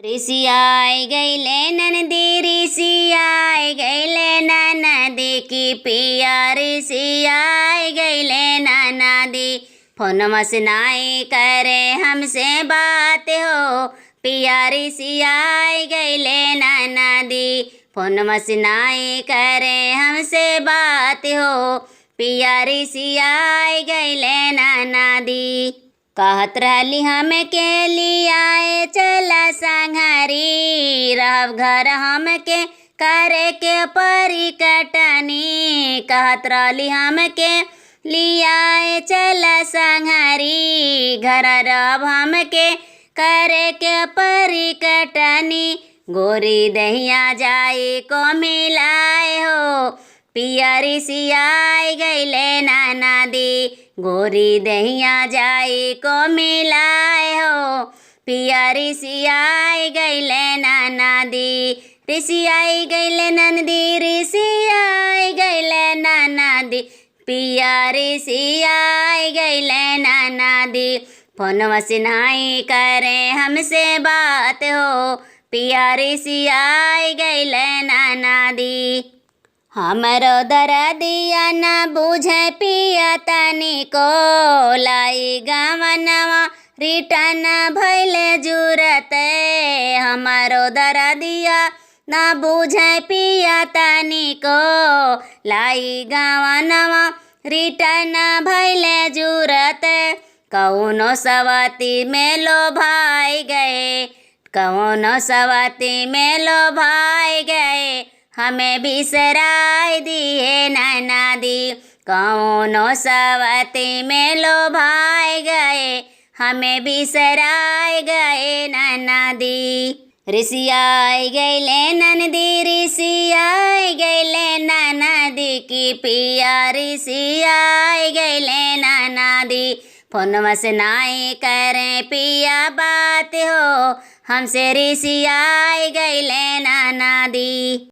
ऋषियाई गईले ननदी ऋषियाई गईले ननदी की पिया ऋषियाई गईले ननदी फोनमा से नाई करे हमसे बात हो पिया ऋषियाई गईले ननदी फोनमा से नाई करे हमसे बात हो पिया ऋषियाई गईले ननदी कहत रहली हम के लियाए चला संघरी रहब घर हम के करे के परी कटनी कहत रहली हम के लियाए चला संघरी घर रहब हम के करे के परी कटनी गोरी दहिया जाए को मिलाए हो पिया ऋषियाई गईले ननदी गोरी दहिया जाए को मिलाए हो पिया ऋषियाई गईले ननदी ऋषियाई गईले ननदी ऋषियाई गईले ननदी पिया ऋषियाई गईले ननदी फोनवा से नाई करे हमसे बात हो पिया ऋषियाई गईले ननदी हमरो दरदिया न बुझे पिया तनिको लाई गवनवा रिटर्न भइले जुरत हमरो दरदिया न बुझे पिया तनिको लाई गवनवा रिटर्न भइले जुरत कौनो सवाती में लो भाई गए कौनो सवाती में लो भाई गए हमें बिसराई दिए ननदी कौनो सवती में लो भाई गए हमें बिसराई गए ननदी ऋषियाई गईले ननदी ऋषियाई गईले ननदी की पिया ऋषियाई गईले ननदी फोनवा से नाई करे पिया बात हो हमसे ऋषियाई गईले ननदी।